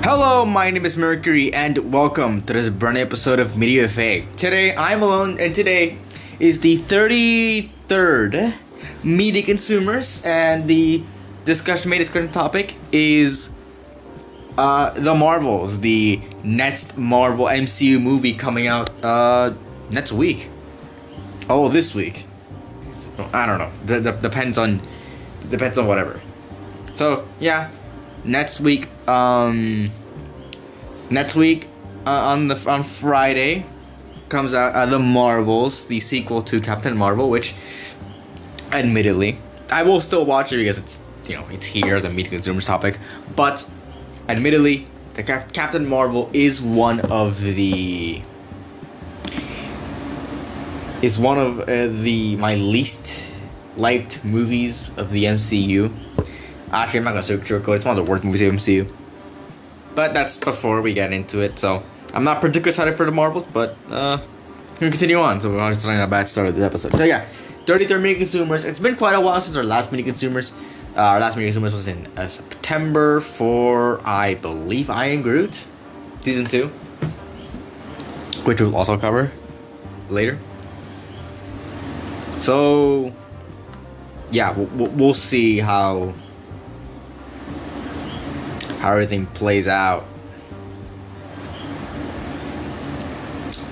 Hello, my name is Mercury, and welcome to this brand new episode of Media Fake. Today, I'm alone, and today is the 33rd Media Consumers, and the discussion topic is the Marvels, the next Marvel MCU movie coming out next week. Oh, this week. I don't know. Depends on whatever. So yeah. Next week, on Friday, comes out The Marvels, the sequel to Captain Marvel, which, admittedly, I will still watch it because it's here as a Media Consumers topic. But, admittedly, the Captain Marvel is one of my least liked movies of the MCU. Actually, I'm not gonna sugarcoat. It's one of the worst movies of MCU. But that's before we get into it. So I'm not particularly excited for the Marvels, but we'll continue on. So we're just trying a bad start of the episode. So yeah, 33rd Media Consumers. It's been quite a while since our last Media Consumers. Our last Media Consumers was in September for, I believe, I Am Groot, season 2, which we'll also cover later. So yeah, we'll see how everything plays out.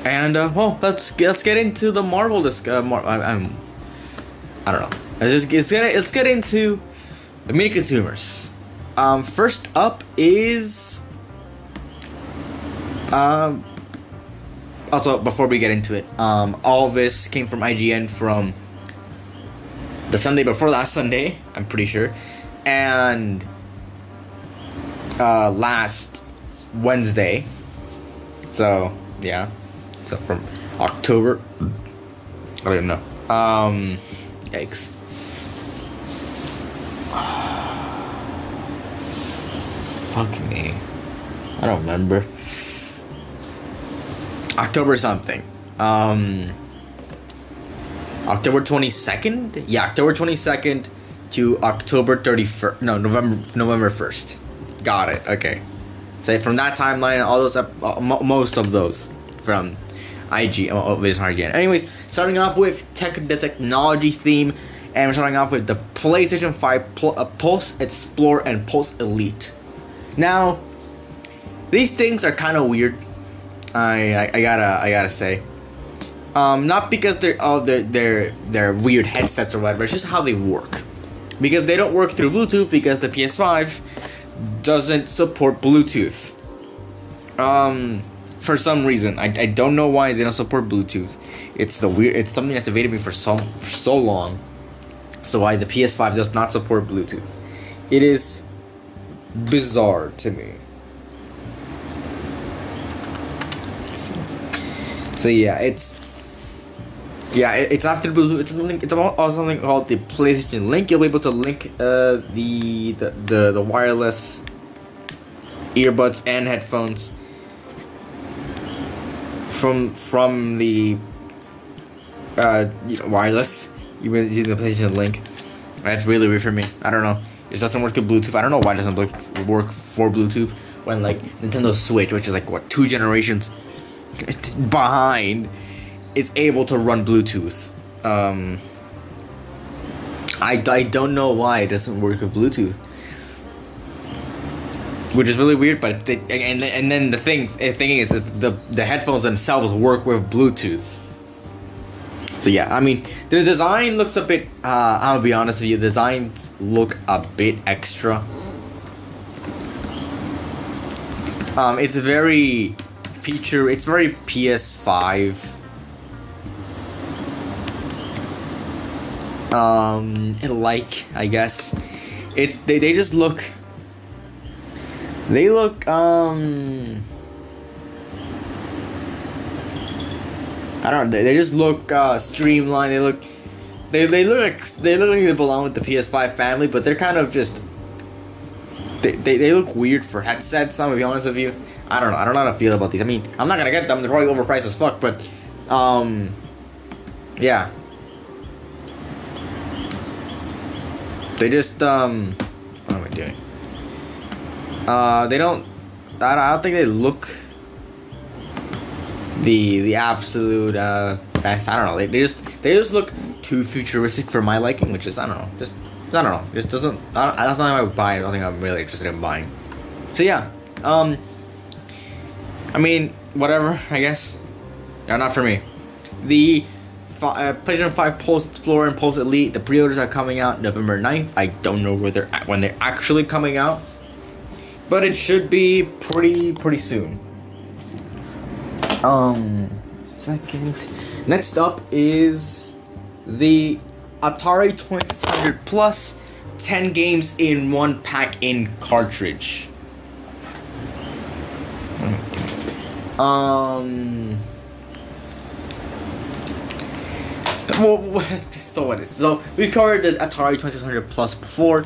And let's get into the Marvel I don't know. Let's get into the Media Consumers. First up is also, before we get into it, all of this came from IGN from the Sunday before last Sunday, I'm pretty sure, and last Wednesday. So yeah, so from October, I don't even know. Yikes. Fuck me, I don't remember. October something. October 22nd? Yeah, October 22nd to October 31st. No, November 1st. Got it. Okay. So from that timeline, all those most of those from IGN. Anyways, starting off with the technology theme, and we're starting off with the PlayStation 5 Pulse Explore and Pulse Elite. Now, these things are kind of weird. I gotta say, not because they're weird headsets or whatever. It's just how they work, because they don't work through Bluetooth because the PS5 doesn't support Bluetooth. For some reason, I don't know why they don't support Bluetooth. It's something that's evaded me for so long. So why the PS5 does not support Bluetooth? It is bizarre to me. So yeah, it's after Bluetooth. It's also something called the PlayStation Link. You'll be able to link the wireless earbuds and headphones from the wireless. You using the PlayStation Link. That's really weird for me. I don't know. It doesn't work through Bluetooth. I don't know why it doesn't work for Bluetooth when like Nintendo Switch, which is like what 2 generations behind, is able to run Bluetooth. I don't know why it doesn't work with Bluetooth, which is really weird. But and then the thing is that the headphones themselves work with Bluetooth. So yeah, I mean, the design looks a bit. I'll be honest with you, the designs look a bit extra. It's very It's very PS5. I guess they just look. They look I don't know. They just look streamlined. They look like they belong with the PS5 family, but they're kind of just. They look weird for headsets. I'm gonna be honest with you. I don't know how to feel about these. I mean, I'm not gonna get them. They're probably overpriced as fuck. But yeah. They just what am I doing? They don't I don't think they look the absolute best. I don't know. They just look too futuristic for my liking, which is I don't know. I don't know. Just doesn't. That's not how I would buy. I don't think I'm really interested in buying. So yeah. I mean, whatever. I guess. Not for me. The PlayStation 5 Pulse Explorer and Pulse Elite. The pre-orders are coming out November 9th. I don't know when they're actually coming out, but it should be pretty soon. Second. Next up is the Atari 2600 Plus, 10 games in one pack-in cartridge. So what is so we covered the Atari 2600 Plus before,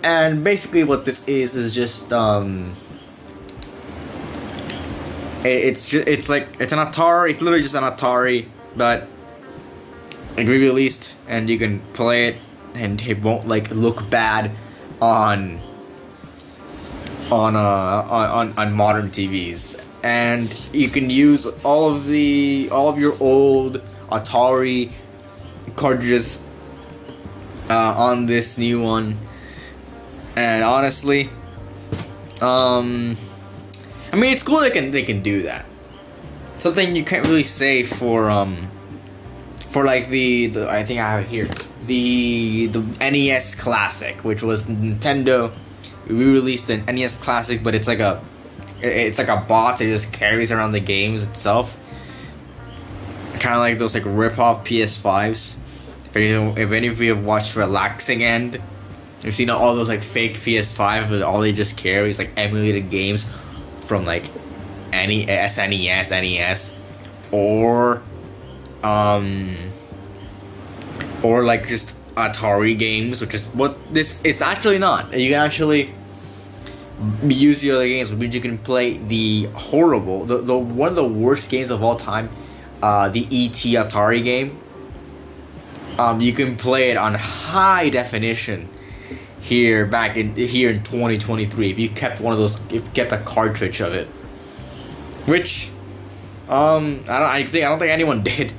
and basically what this is just it's like it's an Atari. It's literally just an Atari, but it can be released and you can play it, and it won't like look bad on modern TVs, and you can use all of your old Atari cartridges on this new one. And honestly, I mean, it's cool they can do that. Something you can't really say for like the I think I have it here, the NES Classic, which was Nintendo. We released an NES Classic, but it's like a box that just carries around the games itself. Kind of like those like rip-off PS5s. If any of you have watched Relaxing End, you've seen all those like fake PS5, but all they just carry is like emulated games from like any SNES, NES, or like just Atari games, which is what this is actually not. You can actually use the other games, which means you can play the one of the worst games of all time, the E.T. Atari game. You can play it on high definition here in 2023 if you kept one of those, if you kept a cartridge of it, which I don't think anyone did.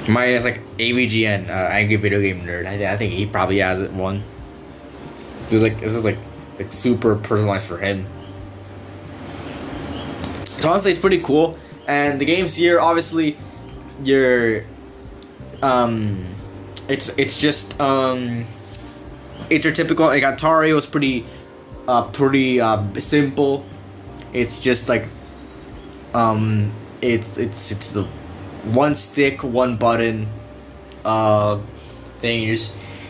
Mine is like AVGN, Angry Video Game Nerd. I think he probably has it one. This is like super personalized for him. So honestly, it's pretty cool. And the games here, obviously, it's just it's your typical, like Atari was pretty simple. It's just like it's the one stick, one button thing. You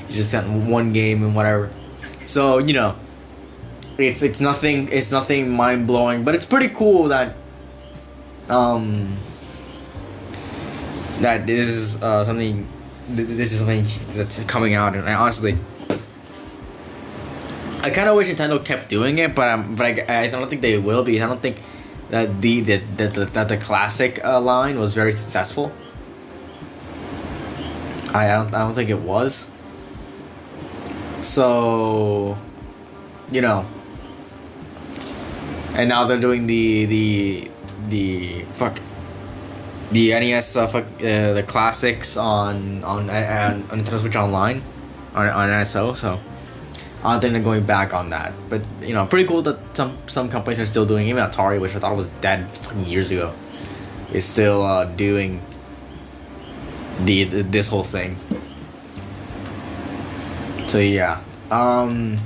just got one game and whatever. So you know, it's nothing mind blowing, but it's pretty cool that that this is something that's coming out. And honestly, I kind of wish Nintendo kept doing it, but I don't think they will, because I don't think that the classic line was very successful. I don't think it was. So, you know, and now they're doing the NES the classics on Nintendo Switch Online on NSO. So I don't think they're going back on that. But you know, pretty cool that some companies are still doing. Even Atari, which I thought was dead fucking years ago, is still doing this whole thing. So yeah, honestly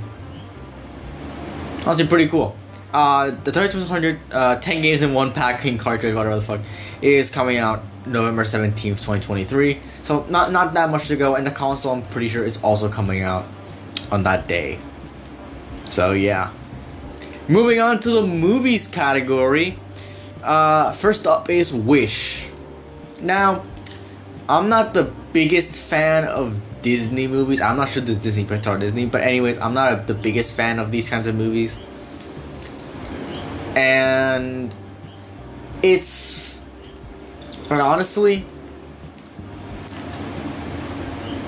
pretty cool. The Atari 2600, 10 games in one pack-in cartridge, whatever the fuck, is coming out November 17th, 2023. So not that much to go, and the console, I'm pretty sure, is also coming out on that day. So yeah. Moving on to the movies category. First up is Wish. Now, I'm not the biggest fan of Disney movies. I'm not sure this Disney, Pixar, Disney, but anyways, I'm not the biggest fan of these kinds of movies. And but honestly,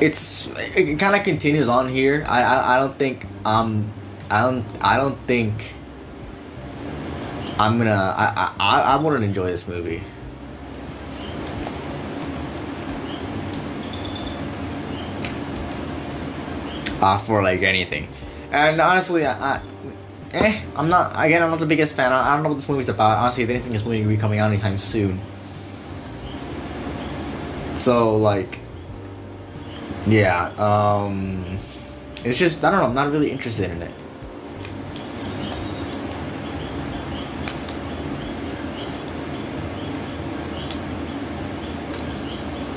it kind of continues on here. I don't think I wouldn't enjoy this movie. For like anything, and honestly, I'm not the biggest fan. I don't know what this movie's about. Honestly, if anything, this movie will be coming out anytime soon. So like, yeah, it's just I don't know. I'm not really interested in it.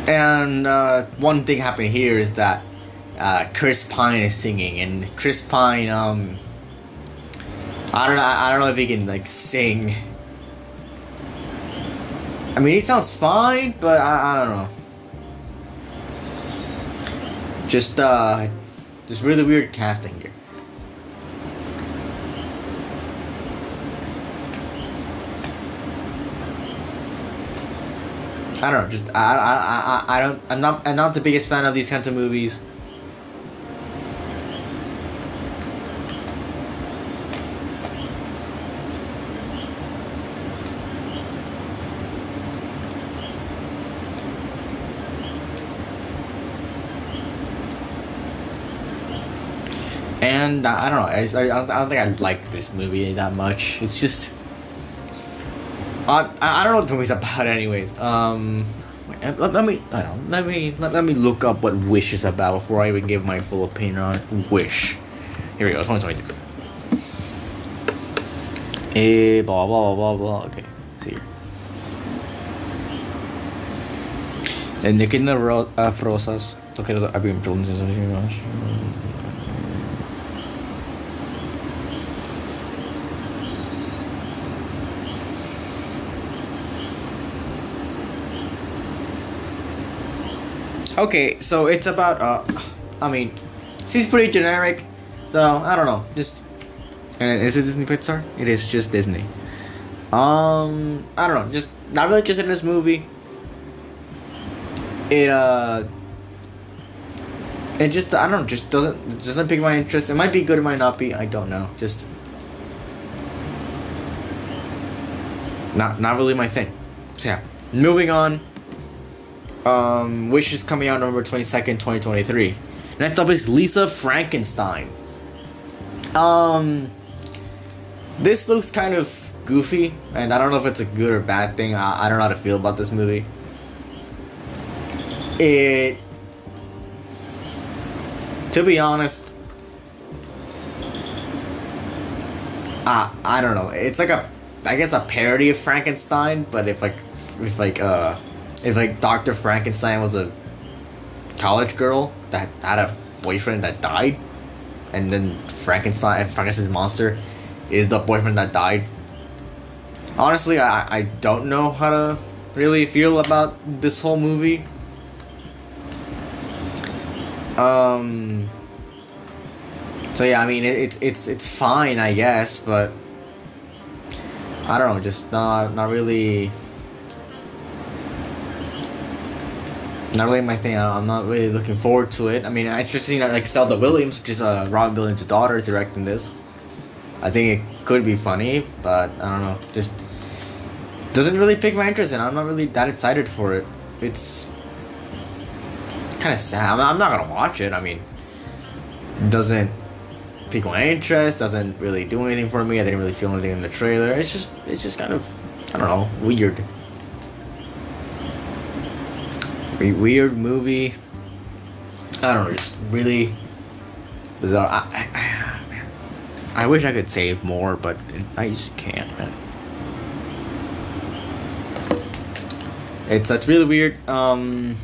And one thing happened here is that Chris Pine is singing, and Chris Pine, I don't know if he can like sing. I mean, he sounds fine, but I don't know. Just really weird casting here. I don't know. Just I don't. I'm not the biggest fan of these kinds of movies. And I don't know. I don't think I like this movie that much. It's just I don't know what the movie's about, anyways. Let me look up what Wish is about before I even give my full opinion on Wish. Here we go. 2023. Blah blah blah blah. Okay, see here. And Nick in the Frosas. Located at Abim Films. Okay, so it's about I mean, seems pretty generic, so I don't know. Just is it Disney Pixar? It is just Disney. I don't know. Just not really interested in this movie. It just I don't know. Just doesn't pique my interest. It might be good. It might not be. I don't know. Just not really my thing. So yeah, moving on. Wish is coming out November 22nd, 2023. Next up is Lisa Frankenstein. This looks kind of goofy, and I don't know if it's a good or bad thing. I don't know how to feel about this movie. To be honest, I don't know. It's like I guess a parody of Frankenstein, but if Dr. Frankenstein was a college girl that had a boyfriend that died, and then Frankenstein's monster is the boyfriend that died. Honestly, I don't know how to really feel about this whole movie. So yeah, I mean it's fine, I guess, but I don't know, just not really. Not really my thing. I'm not really looking forward to it. I mean, I just seen like Zelda Williams, which is Robin Williams' daughter, directing this. I think it could be funny, but I don't know. Just doesn't really pique my interest, and I'm not really that excited for it. It's kind of sad. I'm not gonna watch it. I mean, doesn't pique my interest. Doesn't really do anything for me. I didn't really feel anything in the trailer. It's just kind of, I don't know, weird. Weird movie. I don't know, just really bizarre. I wish I could save more, but I just can't, man. It's really weird. I've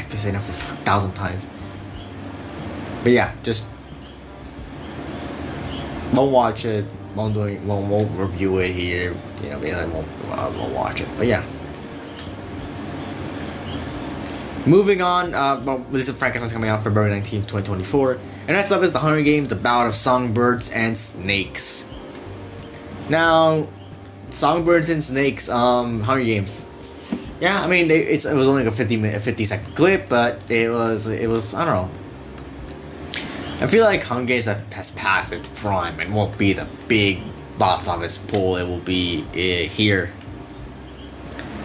been saying it for 1,000 times. But yeah, just won't watch it. Won't review it here. You know, I won't watch it. But yeah. Moving on, Lisa Frankenstein's coming out February 19th, 2024. And next up is The Hunger Games, The Ballad of Songbirds and Snakes. Now, Songbirds and Snakes, Hunger Games. Yeah, I mean, it was only like a 50-second clip, but it was, I don't know. I feel like Hunger Games has passed its prime and won't be the big box office pull it will be here.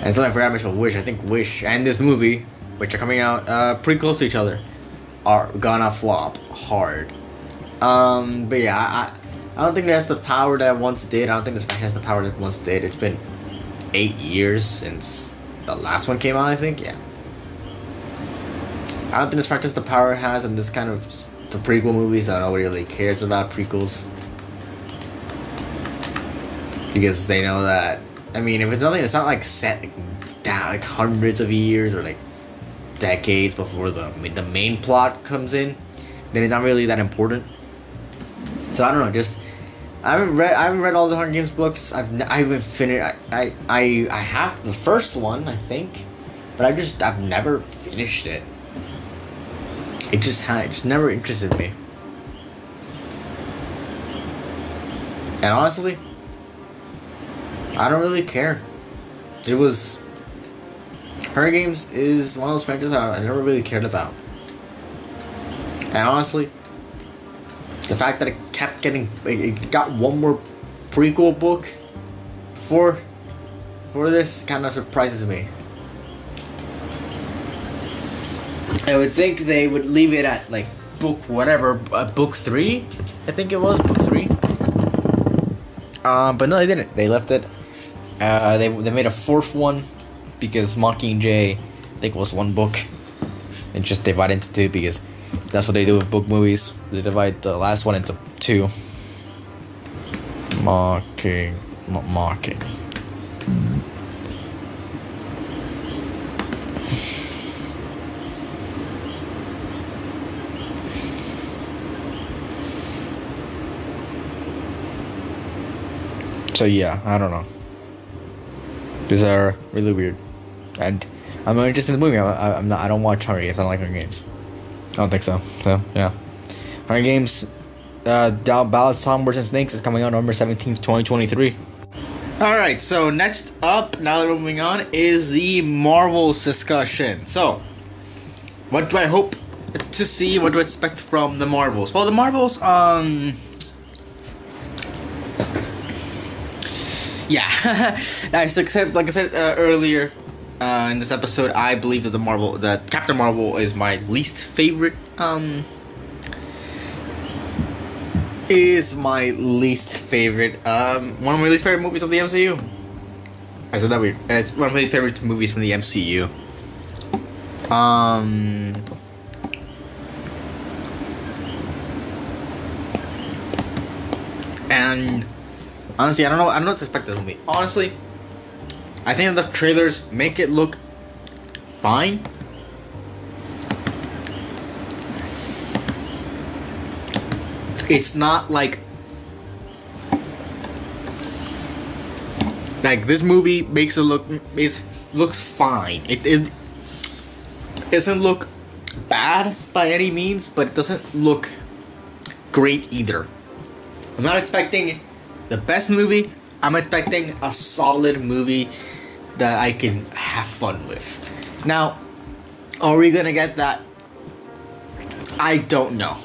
And so I forgot to mention Wish. I think Wish and this movie, which are coming out pretty close to each other, are gonna flop hard. But yeah, I don't think it has the power that it once did. I don't think this franchise has the power that it once did. It's been 8 years since the last one came out, I think. Yeah. I don't think this franchise has the power it has, and this kind of the prequel movies. Nobody really cares about prequels because they know that. I mean, if it's nothing, it's not like set down like hundreds of years or like decades before the main plot comes in. Then it's not really that important. So I don't know. Just I haven't read all the Hunger Games books. I haven't finished. I have the first one, I think, but I've never finished it. It just never interested me. And honestly, I don't really care. It was Hunger Games is one of those franchises I never really cared about. And honestly, the fact that it got one more prequel book for this kind of surprises me. I would think they would leave it at like book 3. I think it was book 3. But no, they didn't. They left it. They made a 4th one because Mockingjay, I think, was 1 book. And just divide into 2 because that's what they do with book movies. They divide the last one into 2. Mocking. So yeah, I don't know. These are really weird, and I'm not interested in the movie. I'm not. I don't watch Hunger Games. I don't like Hunger Games. I don't think so. So yeah, Hunger Games, Ballads, Songbirds and Snakes is coming out November 17th, 2023. All right. So next up, now that we're moving on, is the Marvels discussion. So, what do I hope to see? What do I expect from the Marvels? Well, the Marvels, yeah, like I said earlier in this episode, I believe that Captain Marvel is my least favorite. Is my least favorite. One of my least favorite movies of the MCU. I said that weird. It's one of my least favorite movies from the MCU. And honestly, I don't know what to expect this movie. Honestly, I think the trailers make it look fine. It's not like this movie makes it looks fine. It doesn't look bad by any means, but it doesn't look great either. I'm not expecting the best movie. I'm expecting a solid movie that I can have fun with. Now, are we gonna get that? I don't know.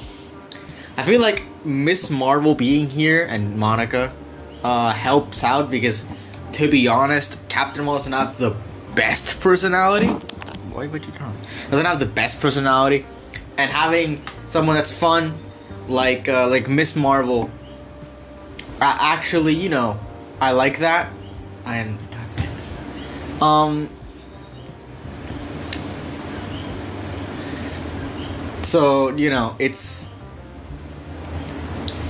I feel like Miss Marvel being here and Monica helps out because, to be honest, Captain Marvel doesn't have the best personality. Why would you turn? Doesn't have the best personality, and having someone that's fun, like Miss Marvel. Actually, you know, I like that. So, you know, it's.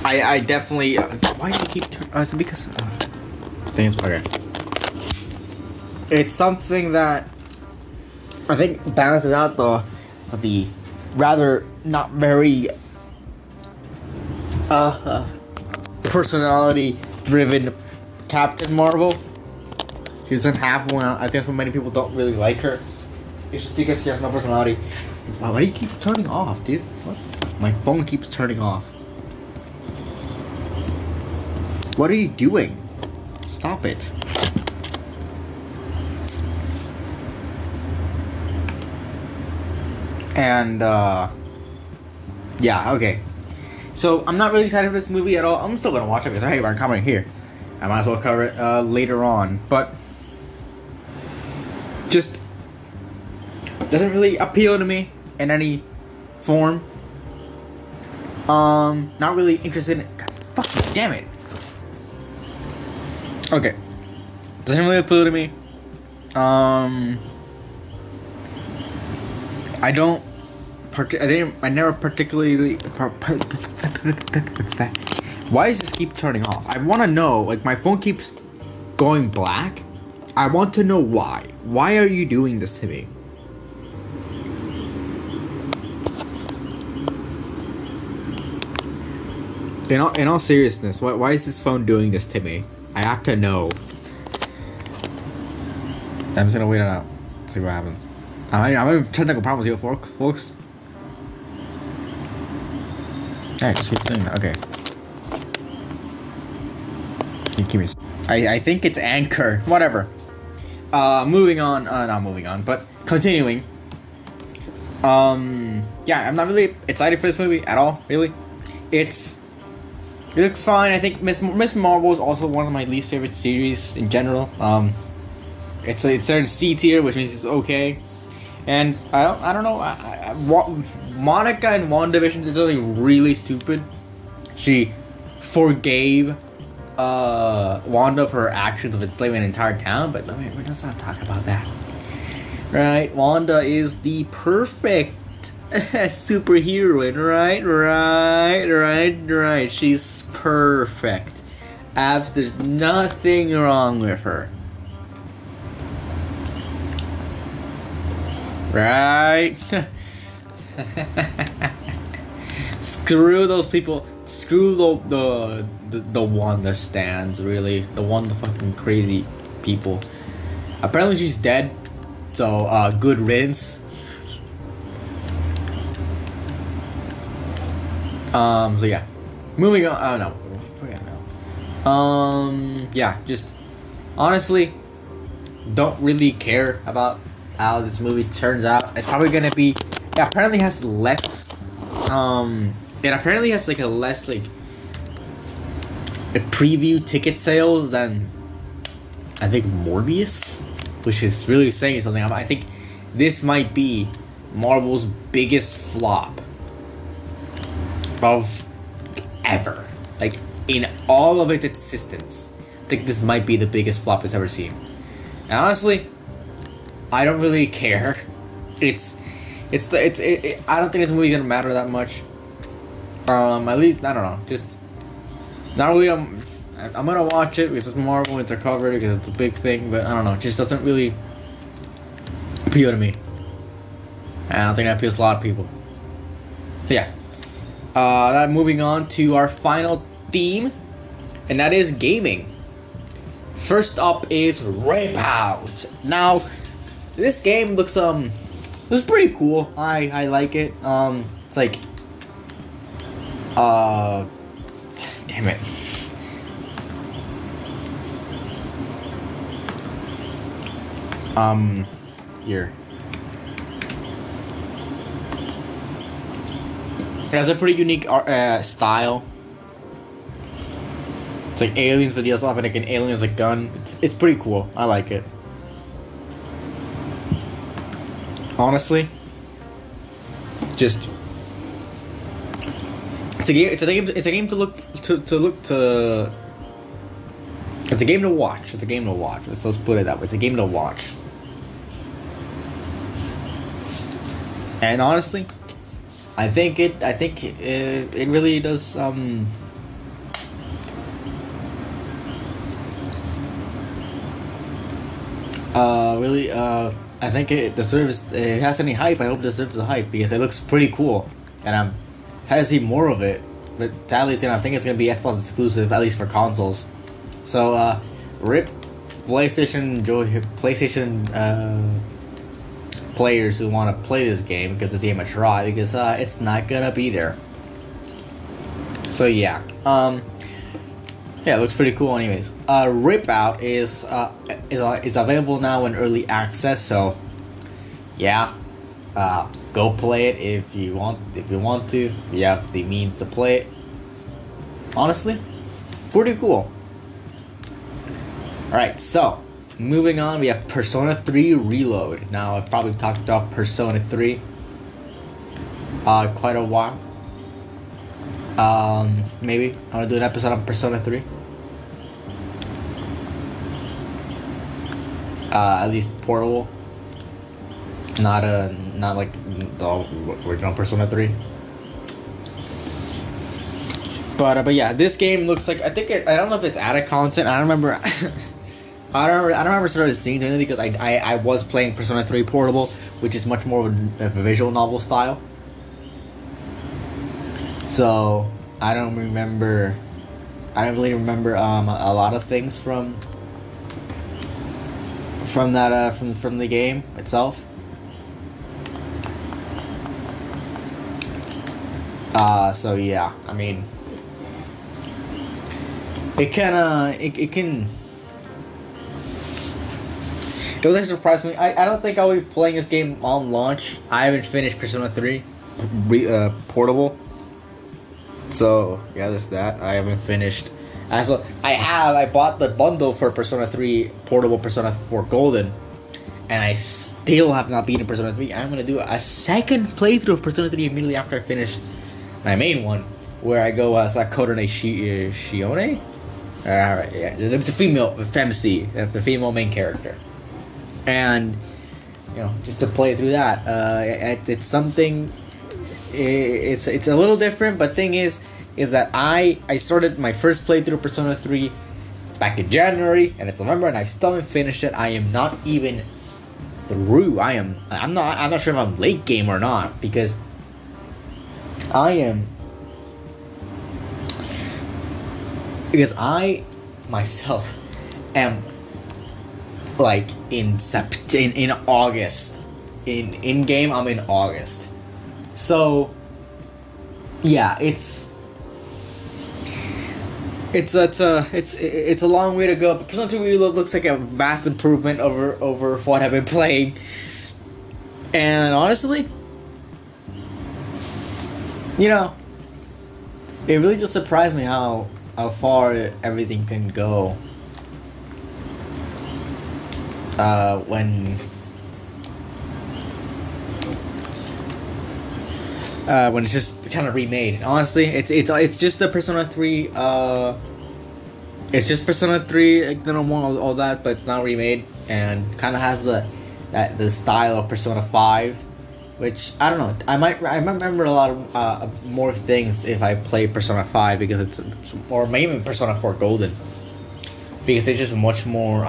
I definitely. Why do you keep turning? Is it because? I think it's okay. It's something that I think balances out the rather not very personality-driven Captain Marvel. She doesn't have one. I think that's why many people don't really like her. It's just because she has no personality. Why do you keep turning off, dude? What? My phone keeps turning off. What are you doing? Stop it. And, yeah, okay. So, I'm not really excited for this movie at all. I'm still gonna watch it because, hey, I'm commenting here. I might as well cover it later on. But just doesn't really appeal to me in any form. Not really interested in. God, fucking damn it. Okay. Doesn't really appeal to me. I don't. I never particularly. Why does this keep turning off? I want to know. Like, my phone keeps going black. I want to know why. Why are you doing this to me? In all seriousness, why is this phone doing this to me? I have to know. I'm just gonna wait it out. See what happens. I'm having technical problems here, folks. Alright, just keep doing that. Okay. Keep me. I think it's Anchor. Whatever. Moving on. Not moving on, but continuing. Yeah, I'm not really excited for this movie at all. Really, it looks fine. I think Miss Marvel is also one of my least favorite series in general. It's in C tier, which means it's okay. And I don't know. Monica in WandaVision did something really stupid. She forgave Wanda for her actions of enslaving an entire town, but let's not talk about that. Right? Wanda is the perfect superheroine, right? She's perfect. There's nothing wrong with her. Right? Screw those people. Screw the Wanda stands, really. The Wanda fucking crazy people. Apparently she's dead. So, good riddance. So yeah. Moving on. Oh no. Forget now. Yeah, just honestly don't really care about how this movie turns out. It's probably gonna be, it apparently has less it apparently has like a less like a preview ticket sales than I think Morbius, which is really saying something. I think this might be Marvel's biggest flop of ever. Like, in all of its existence, I think this might be the biggest flop it's ever seen. And honestly, I don't really care. I don't think this movie's gonna matter that much. At least I don't know. Just not really. I'm gonna watch it because it's Marvel. It's covered because it's a big thing. But I don't know. It just doesn't really appeal to me. And I don't think that appeals to a lot of people. But yeah. Moving on to our final theme, and that is gaming. First up is Rip Out. Now, this game looks pretty cool. I like it. It's like damn it. Here. It has a pretty unique style. It's like aliens, but you also have like an alien as a gun. It's pretty cool. I like it. Honestly, just it's a game. It's a game to look to. It's a game to watch. It's a game to watch. Let's put it that way. It's a game to watch. And honestly, I think it really does I think it deserves, it has any hype. I hope it deserves the hype because it looks pretty cool, and I'm trying to see more of it. But sadly, I think it's gonna be Xbox exclusive, at least for consoles. So rip PlayStation players who want to play this game, give the game a try, because it's not gonna be there. So yeah, yeah, it looks pretty cool. Anyways, Rip Out is available now in early access. So yeah, go play it if you want. If you want to, you have the means to play it. Honestly, pretty cool. Alright, so moving on, we have Persona 3 Reload. Now, I've probably talked about Persona 3 quite a while. Maybe I want to do an episode on Persona 3. At least portable. Not like the original Persona 3. But yeah, this game looks like, I don't know if it's added content. I don't remember. I don't remember sort of seeing anything because I was playing Persona 3 Portable, which is much more of a visual novel style. So I don't really remember a lot of things from that from the game itself. So yeah, I mean, it was actually surprised me. I don't think I'll be playing this game on launch. I haven't finished Persona 3 Portable. So yeah, there's that. I haven't finished. I bought the bundle for Persona 3 Portable, Persona 4 Golden, and I still have not beaten Persona 3. I'm gonna do a second playthrough of Persona 3 immediately after I finish my main one, where I go as like Kodane Shione. Alright, yeah, it's a female femc, the female main character, and just to play through that. It's something. It's a little different, but thing is that I started my first playthrough of Persona 3 back in January, and it's November, and I still haven't finished it. I am not even through. I'm not sure if I'm late game or not, because I myself am like in August. In game I'm in August. So yeah, it's a long way to go. But Persona 2 Reload looks like a vast improvement over what I've been playing. And honestly, it really just surprised me how far everything can go. When it's just kind of remade. And honestly, it's just the Persona 3. It's just Persona 3. All that, but it's not remade, and kind of has the style of Persona 5, which I don't know. I remember a lot of more things if I play Persona 5 because or maybe Persona 4 Golden, because it's just much more.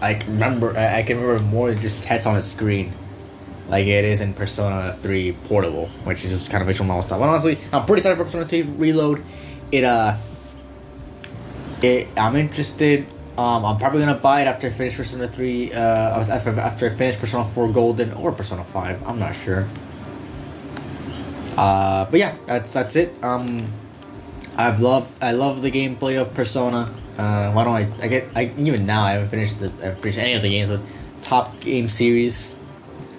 I can remember more just text on the screen, like it is in Persona 3 Portable, which is just kind of visual novel stuff. But honestly, I'm pretty excited for Persona 3 Reload. I'm interested. I'm probably gonna buy it after I finish Persona 3. After I finish Persona 4 Golden or Persona 5. I'm not sure. But yeah, that's it. I love the gameplay of Persona. Why don't I even now I haven't finished any of the games, but top game series,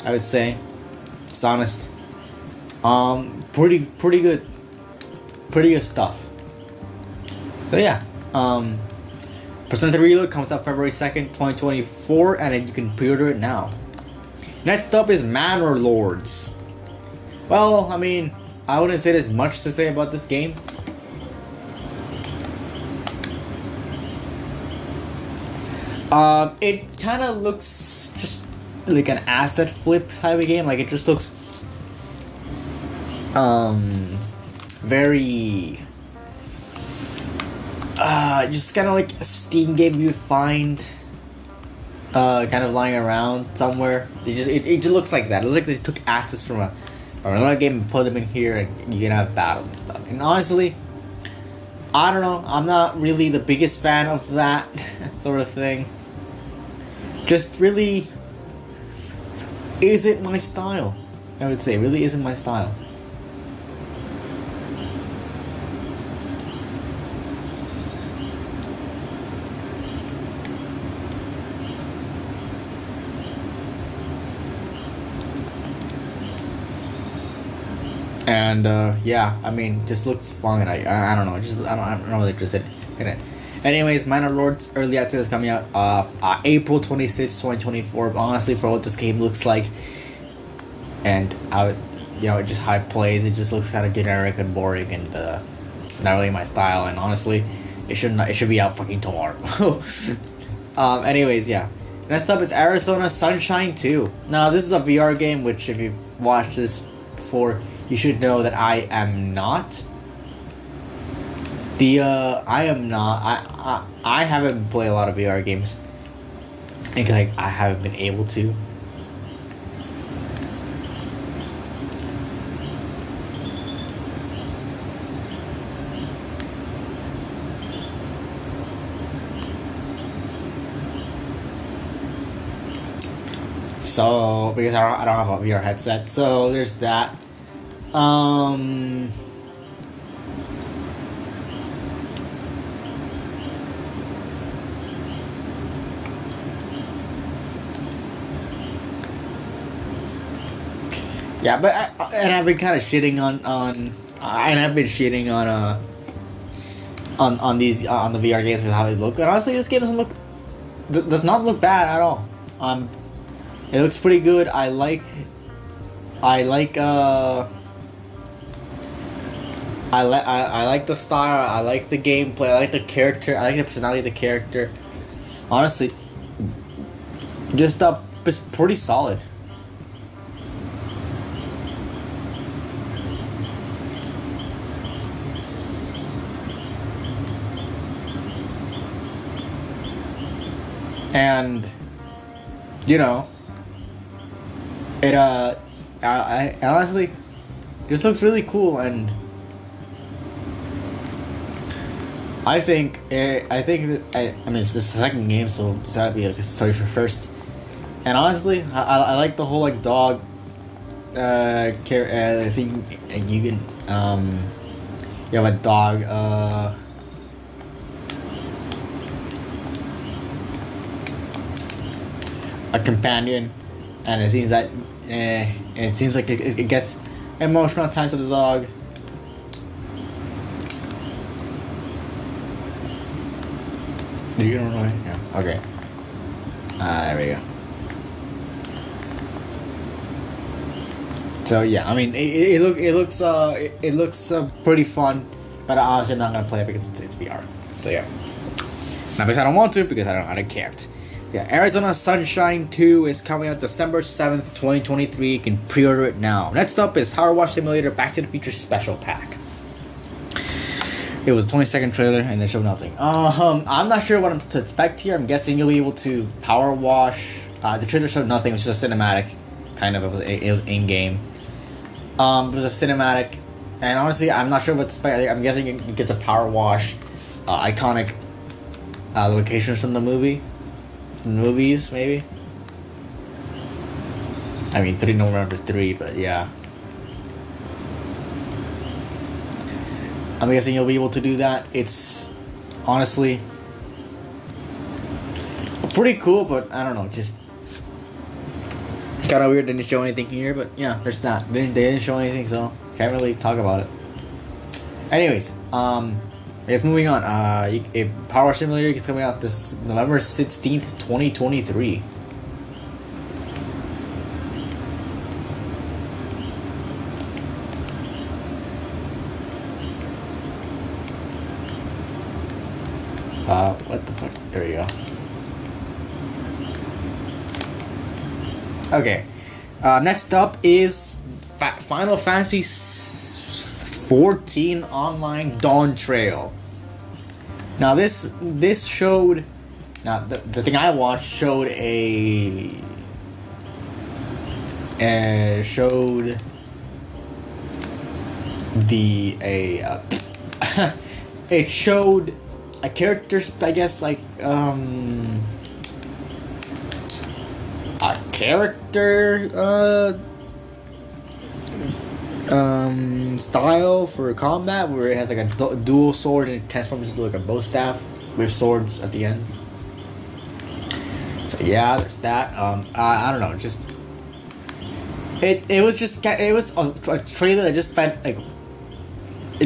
I would say. It's honest. Pretty good stuff. So yeah, Persona 3 Reload comes out February 2nd, 2024, and you can pre-order it now. Next up is Manor Lords. Well, I mean, I wouldn't say there's much to say about this game. It kind of looks just like an asset flip type of game. Like, it just looks very just kind of like a Steam game you would find kind of lying around somewhere. It just looks like that. It looks like they took assets from another game and put them in here, and you can have battles and stuff. And honestly, I don't know, I'm not really the biggest fan of that sort of thing. Just really isn't my style, I would say. Really isn't my style. And yeah, I mean, just looks fun. I don't know. I don't know. They're interested in it. Anyways, Minor Lords early access is coming out April 26th, 2024. Honestly, for what this game looks like, and how it, it just how it plays, it just looks kind of generic and boring, and not really my style. And honestly, it should be out fucking tomorrow. Anyways, yeah. Next up is Arizona Sunshine 2. Now, this is a VR game, which if you watched this before, you should know that I am not. I haven't played a lot of VR games. I think I haven't been able to. So, because I don't have a VR headset, so there's that. Yeah, but I've been kind of shitting on these on the VR games with how they look. And honestly, this game does not look bad at all. It looks pretty good. I like the style. I like the gameplay. I like the character. I like the personality of the character. Honestly, just it's pretty solid. And it I honestly just looks really cool, and I think it's the second game, so it's gotta be like a story for first. And honestly, I like the whole like dog I think you can you have a dog a companion, and it seems that it seems like it gets emotional at times of the dog. You don't know? Yeah. Okay. There we go. So yeah, I mean, it looks pretty fun, but honestly, I'm not gonna play it because it's VR. So yeah, not because I don't want to, because I can't. Yeah, Arizona Sunshine 2 is coming out December 7th, 2023. You can pre-order it now. Next up is Power Wash Simulator Back to the Future Special Pack. It was a 20-second trailer and they showed nothing. I'm not sure what to expect here. I'm guessing you'll be able to power wash. The trailer showed nothing. It was just a cinematic. Kind of. It was in-game. It was a cinematic. And honestly, I'm not sure what to expect. I'm guessing you get to power wash iconic locations from the movies, maybe. I mean, 3 November 3, but yeah. I'm guessing you'll be able to do that. It's honestly pretty cool, but I don't know, just kind of weird. They didn't show anything here, but yeah, there's that. They didn't show anything, so can't really talk about it. Anyways, I guess moving on. A Power Simulator is coming out this November 16th, 2023. What the fuck? There we go. Okay. Next up is Final Fantasy 14 Online Dawn Trail. Now this showed. Now the thing I watched showed it showed a character, I guess, like a character style for combat, where it has like a dual sword and it transforms into like a bow staff with swords at the ends. So yeah, there's that. I don't know, just it was a trailer that just spent like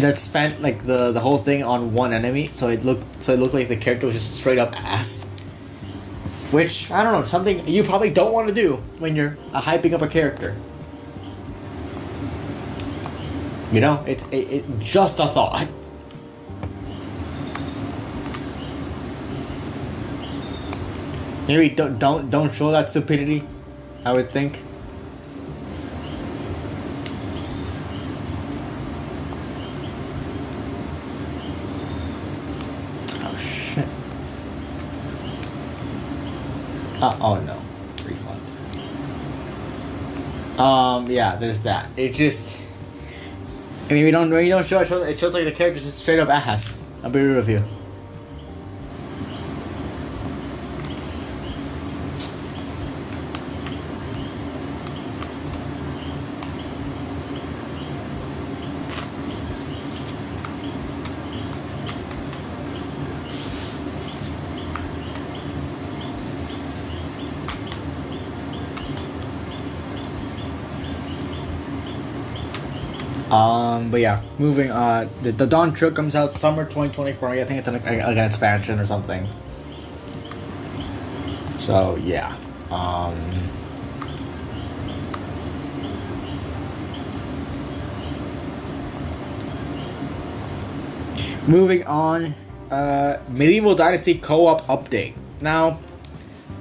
that spent like the whole thing on one enemy, so it looked like the character was just straight up ass. Which I don't know, something you probably don't want to do when you're hyping up a character. You know, it just a thought. Maybe don't show that stupidity, I would think. Oh shit. Oh no. Refund. Yeah, there's that. It just, I mean, when you don't show it shows like the character's just straight up ass. I'll be real with you. But yeah, moving. The Dawn Trail comes out summer 2024. I think it's like an expansion or something. So yeah. Moving on. Medieval Dynasty co-op update. Now,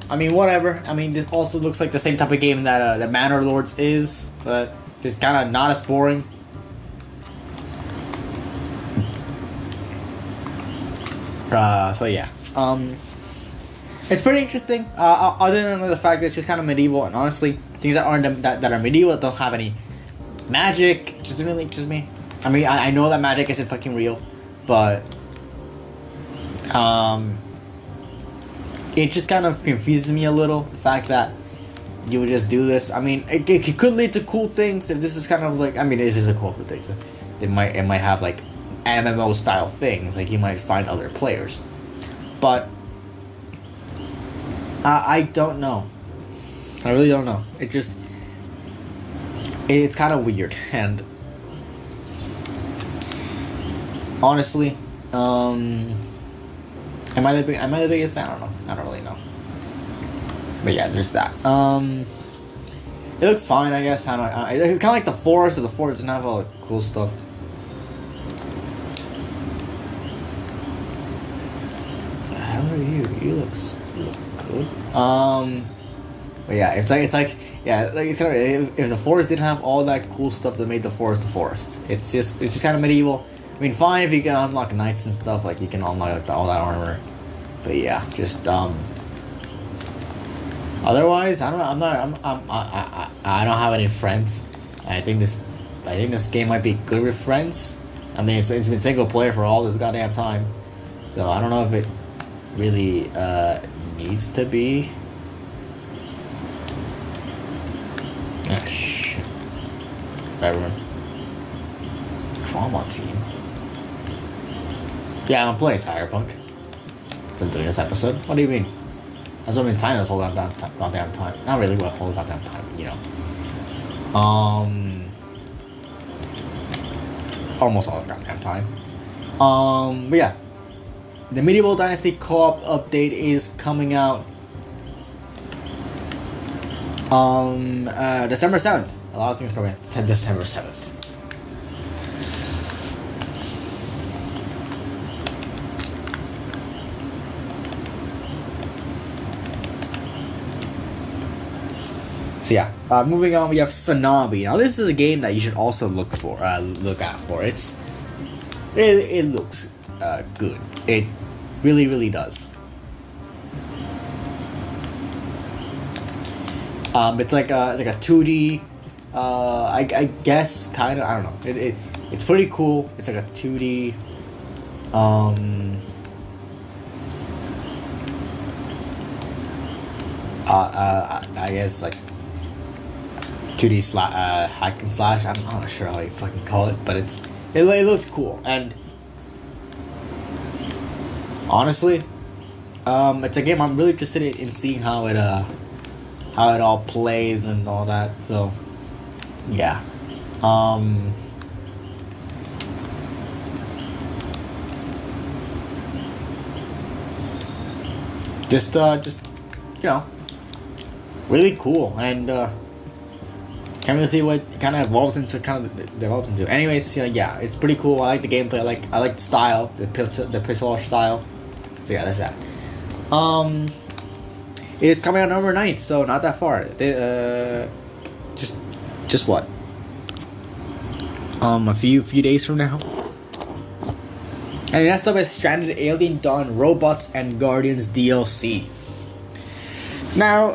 I mean, whatever. I mean, this also looks like the same type of game that the Manor Lords is, but just kind of not as boring. So yeah, it's pretty interesting. Other than the fact that it's just kind of medieval, and honestly, things that aren't that are medieval don't have any magic. Just me. I mean, I know that magic isn't fucking real, but it just kind of confuses me a little. The fact that you would just do this. I mean, it could lead to cool things if this is kind of like. I mean, this is a cool thing. So it might have like MMO style things, like you might find other players, but I don't know. I really don't know. It's kind of weird, and honestly, am I the biggest fan? I don't know. I don't really know. But yeah, there's that. It looks fine, I guess. I don't. It's kind of like the forest. The forest doesn't have all the cool stuff. You look good. But yeah, if the forest didn't have all that cool stuff that made the forest. It's just kind of medieval. I mean, fine if you can unlock knights and stuff, like you can unlock all that armor. But yeah, just otherwise, I don't know. I don't have any friends. I think this game might be good with friends. I mean, it's been single player for all this goddamn time, so I don't know if it really needs to be. Ah, shit. Everyone. Trauma team. Yeah, I'm playing Cyberpunk. So I'm doing this episode. What do you mean? That's what I've been signing this whole goddamn time. Not really what whole goddamn time, you know. Almost all this goddamn time. But yeah. The Medieval Dynasty co-op update is coming out December 7th. A lot of things coming out December 7th. So yeah, moving on, we have Tsunami. Now this is a game that you should also look out for. It looks good. It really does. It's like a 2D. I guess kind of. I don't know. It's pretty cool. It's like a 2D. I guess like 2D hack and slash. I'm not sure how you fucking call it, but it looks cool. And honestly, it's a game I'm really interested in seeing how it all plays and all that. So yeah, just you know, really cool, and can't really see what it kind of evolves into. Develops into. Anyways, yeah, it's pretty cool. I like the gameplay. I like the style, the pixel art style. So yeah, there's that. It is coming out November 9th, so not that far. Just what? A few days from now. And next up is Stranded, Alien Dawn, Robots and Guardians DLC. Now,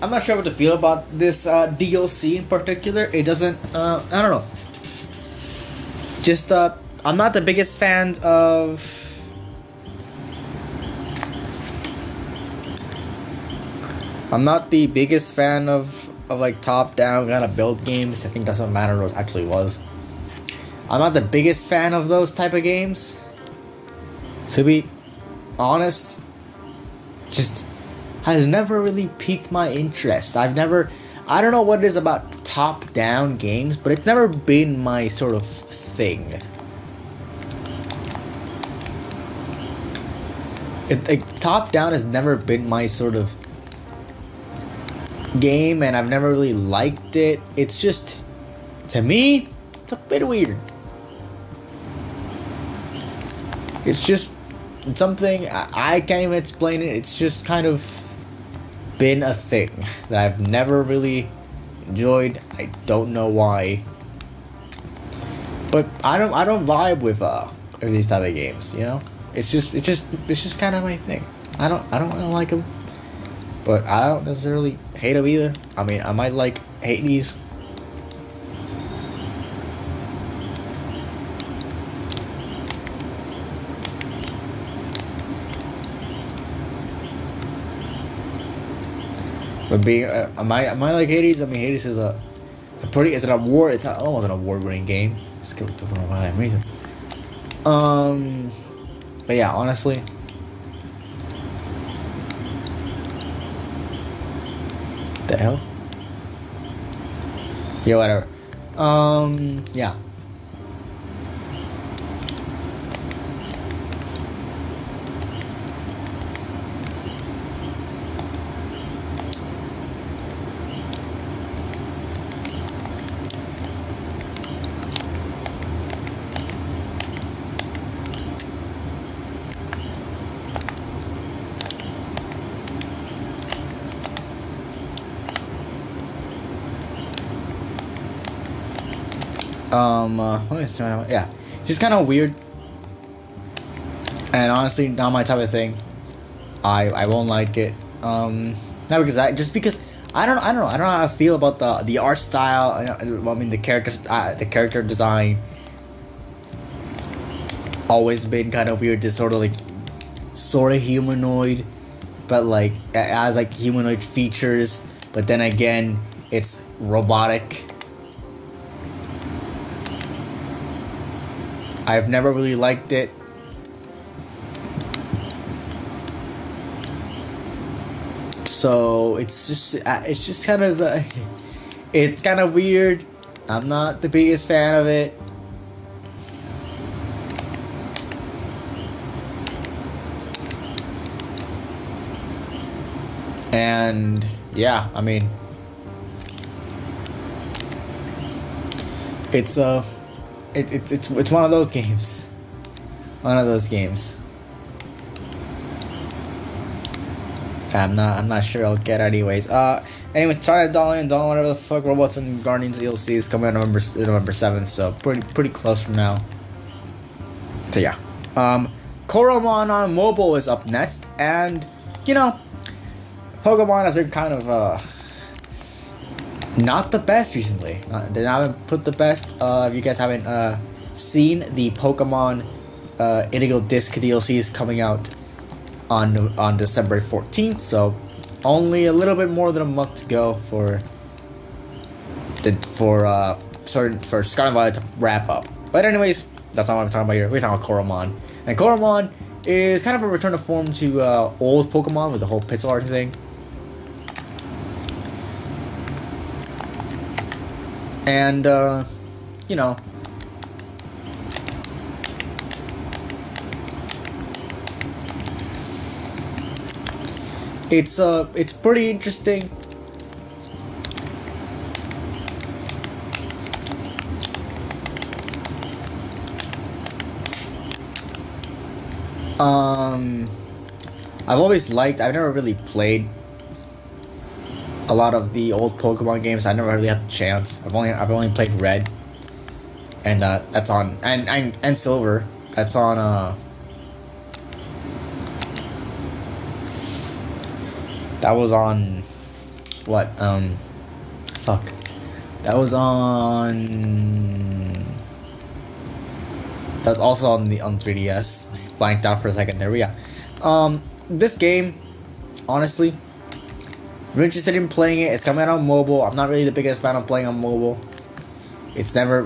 I'm not sure what to feel about this DLC in particular. It doesn't, I don't know. Just, I'm not the biggest fan of... I'm not the biggest fan of like top-down kind of build games. I think that's what Matter Rose actually was. I'm not the biggest fan of those type of games. To be honest, just has never really piqued my interest. I don't know what it is about top-down games, but it's never been my sort of thing. Top-down has never been my sort of game, and I've never really liked it. It's just, to me, it's a bit weird. It's just something I can't even explain it. It's just kind of been a thing that I've never really enjoyed. I don't know why, but I don't vibe with these type of games. You know, it's just kind of my thing. I don't really like them, but I don't necessarily hate them either. I mean, I might like Hades. But being, am I like Hades? I mean, Hades is it's an award. It's almost an award-winning game. Skipped for no reason. But yeah, honestly. The hell? Yeah, whatever. Yeah. Yeah, just kind of weird, and honestly, not my type of thing. I won't like it. Not because because I don't know how I feel about the art style. I mean, the character design always been kind of weird. This sort of humanoid, but like as like humanoid features, but then again, it's robotic. I've never really liked it. So it's just kind of it's kind of weird. I'm not the biggest fan of it. And yeah, I mean, it's one of those games. One of those games. I'm not sure I'll get it anyways. Anyways, Started Dawn, whatever the fuck, Robots and Guardians DLC is coming out November 7th, so pretty close from now. So yeah. Koromon on mobile is up next, and you know, Pokemon has been kind of not the best recently. They haven't put the best. If you guys haven't seen the Pokemon Indigo Disc DLC is coming out on December 14th, so only a little bit more than a month to go for Scarlet Violet to wrap up. But anyways, that's not what I'm talking about here. We're talking about Koromon, and Koromon is kind of a return to form to old Pokemon with the whole pixel art thing. And, you know, It's pretty interesting. I've always liked. I've never really played a lot of the old Pokemon games. I never really had the chance. I've only played Red, and that's on and Silver. That's on that was on what fuck. That was on. That was also on 3DS. Blanked out for a second. There we go. This game, honestly, I'm interested in playing it. It's coming out on mobile. I'm not really the biggest fan of playing on mobile. It's never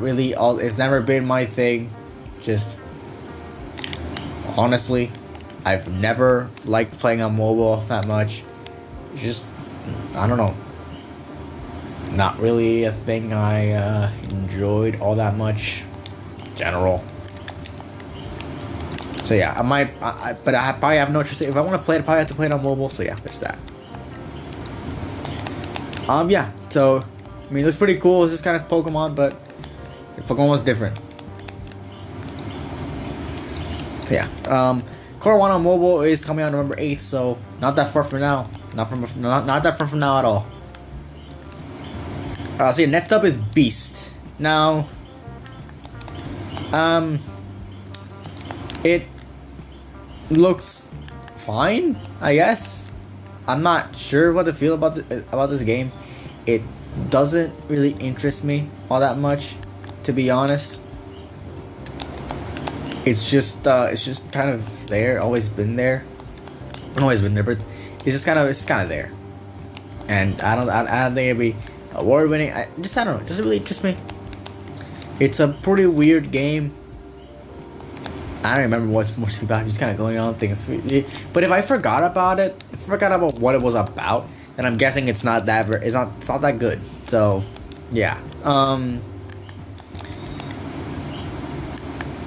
been my thing. Just honestly, I've never liked playing on mobile that much. Just I don't know. Not really a thing I enjoyed all that much. General. So yeah, but I probably have no interest. If I want to play it, I probably have to play it on mobile. So yeah, there's that. Yeah. So, I mean, it looks pretty cool. It's just kind of Pokemon, but Pokemon was different. So yeah. Core 1 on mobile is coming out November 8th, so not that far from now. Not that far from now at all. So yeah, next up is Beast. Now, it looks fine, I guess. I'm not sure what to feel about this game. It doesn't really interest me all that much, to be honest. It's just kind of there, always been there, but it's just kind of there. And I don't think it'd be award winning. I don't know. It doesn't really interest me. It's a pretty weird game. I don't remember what's more about. I'm just kind of going on things. But if I forgot about what it was about, then I'm guessing it's not that good. So, yeah.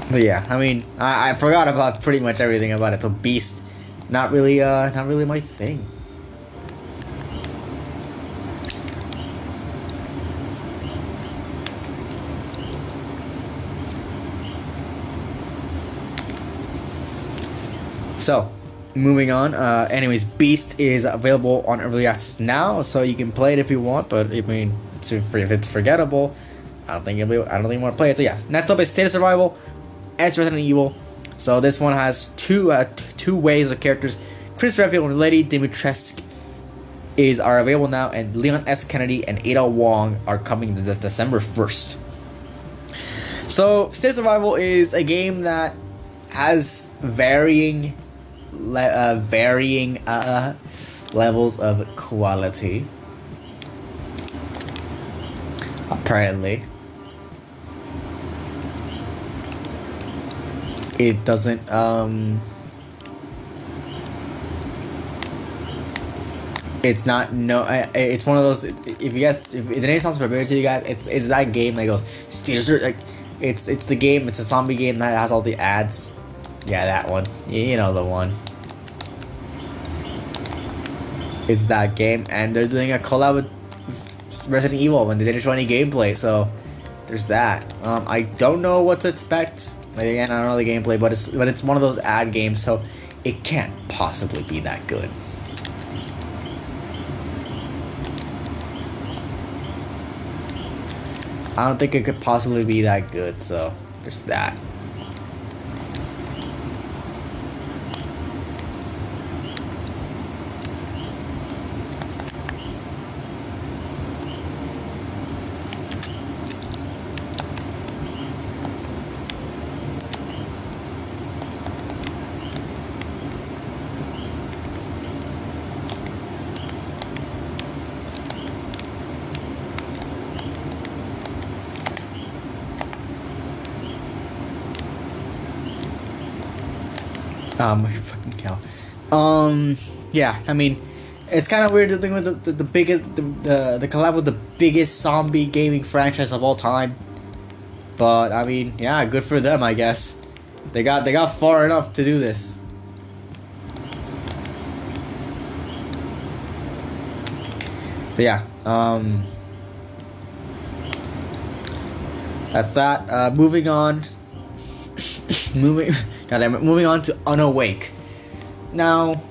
So yeah, I mean, I forgot about pretty much everything about it. So Beast, not really my thing. So, moving on. Anyways, Beast is available on early access now, so you can play it if you want. But I mean, if it's forgettable, I don't think you want to play it. So yes, next up is State of Survival. And it's Resident Evil. So this one has two waves of characters. Chris Redfield and Lady Dimitrescu are available now, and Leon S. Kennedy and Ada Wong are coming this December 1st. So State of Survival is a game that has varying levels of quality. Apparently. It doesn't it's not it's one of those, if the name sounds familiar to you guys, it's that game that goes like it's the game, it's a zombie game that has all the ads. Yeah, that one. You know the one. It's that game, and they're doing a collab with Resident Evil when they didn't show any gameplay, so there's that. I don't know what to expect. Again, I don't know the gameplay, but it's one of those ad games, so it can't possibly be that good. I don't think it could possibly be that good, so there's that. Fucking cow. Yeah, I mean, it's kind of weird dealing with the biggest, the collab with the biggest zombie gaming franchise of all time. But I mean, yeah, good for them, I guess. They got far enough to do this. But yeah, that's that. Moving on. Moving on to Unawake. Now,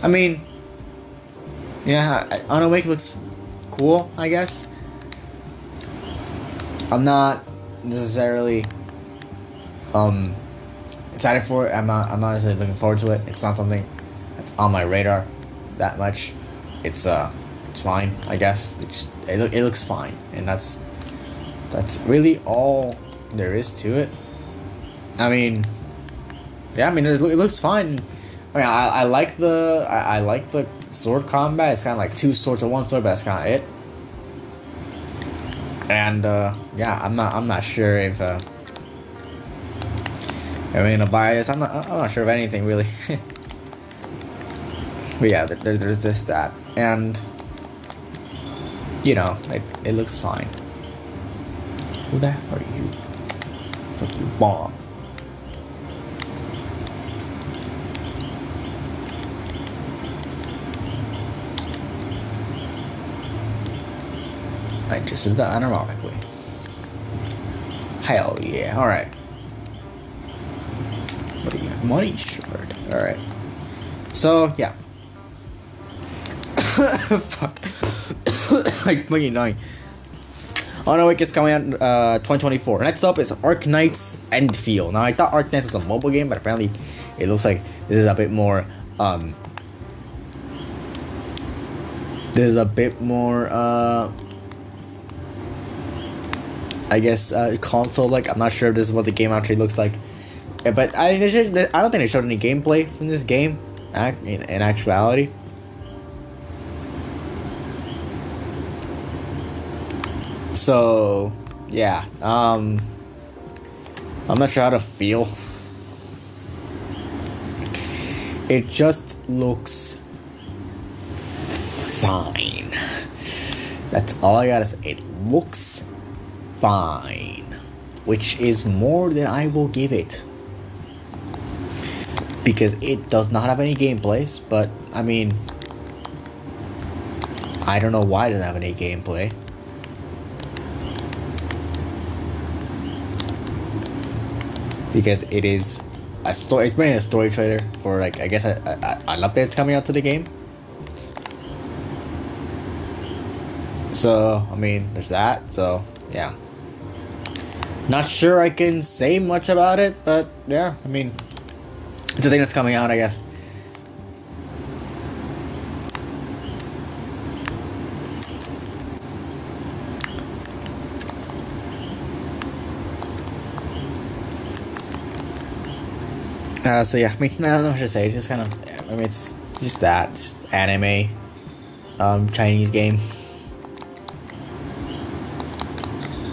I mean, yeah, Unawake looks cool, I guess. I'm not necessarily excited for it. I'm not necessarily looking forward to it. It's not something that's on my radar that much. It's fine, I guess. It looks fine, and that's really all there is to it. I mean, yeah, I mean it looks fine. I mean, I like the sword combat. It's kind of like two swords to one sword, but that's kind of it. And yeah, I'm not sure if I'm gonna buy this. I'm not sure of anything really. But yeah, there's this, that, and you know, it looks fine. Who the hell are you? Fuck you, bomb. I just did that unironically. Hell yeah! All right. What do you got? Money short. All right. So yeah. Fuck. Like fucking dying. Unawake is coming out 2024. Next up is Arknight's Endfield. Now I thought Arknights was a mobile game, but apparently it looks like this is a bit more I guess console like. I'm not sure if this is what the game actually looks like, but I don't think they showed any gameplay from this game in actuality. So yeah, I'm not sure how to feel. It just looks fine. That's all I gotta say. It looks fine, which is more than I will give it, because it does not have any gameplays. But I mean, I don't know why it doesn't have any gameplay. Because it is a story. It's been a story trailer for like, I guess an update that's coming out to the game. So I mean, there's that. So yeah, not sure I can say much about it, but yeah, I mean, it's a thing that's coming out, I guess. So yeah, I mean, I don't know what to say. It's just kind of, I mean, it's just that, just anime, Chinese game.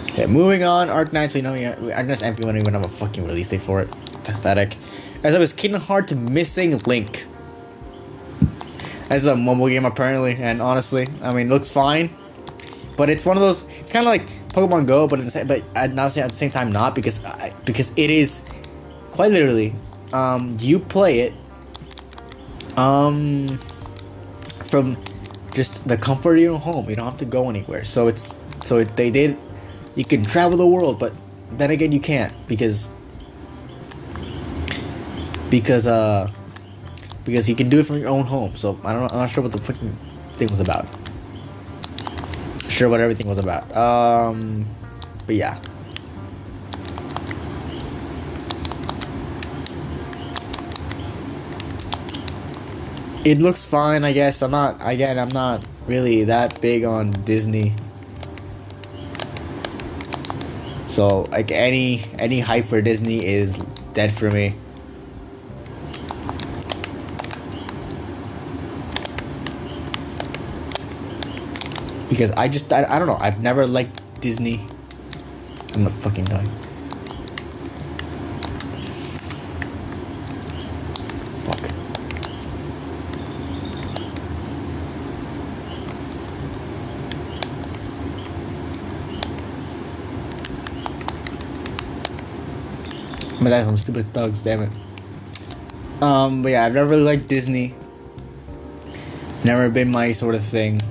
Okay, moving on. Arknights, we know Arknights Endfield, we don't even have a fucking release date for it. Pathetic. As I was Kingdom Hearts Missing Link. This is a mobile game apparently, and honestly, I mean, it looks fine, but it's one of those. It's kind of like Pokemon Go, but at the same time not, because it is quite literally. You play it from just the comfort of your own home. You don't have to go anywhere. You can travel the world, but then again you can't because you can do it from your own home. So I'm not sure what the fucking thing was about. Sure what everything was about. But yeah. It looks fine, I guess. I'm not really that big on Disney. So like any hype for Disney is dead for me. Because I don't know. I've never liked Disney. I'm not fucking dying. I'm gonna die some stupid thugs, damn it. But yeah, I've never really liked Disney. Never been my sort of thing.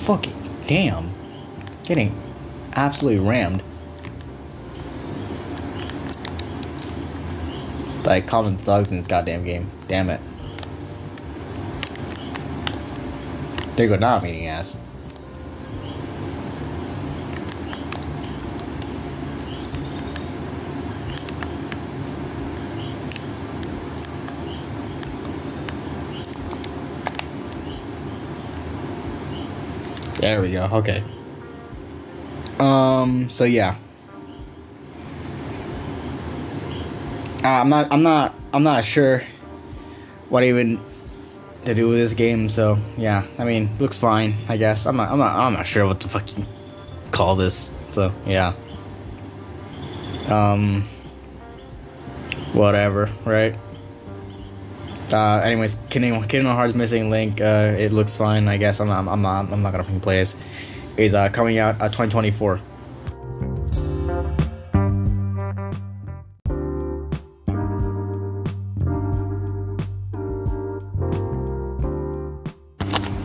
Fucking damn. Getting absolutely rammed by common thugs in this goddamn game. Damn it. There you go, now I'm eating ass. There we go. Okay. So yeah. I'm not sure what even to do with this game. So yeah. I mean, looks fine. I guess. I'm not sure what to fucking call this. So yeah. Whatever. Right. Anyways, Kingdom Hearts Missing Link. It looks fine. I guess I'm not gonna fucking play this. Is coming out 2024.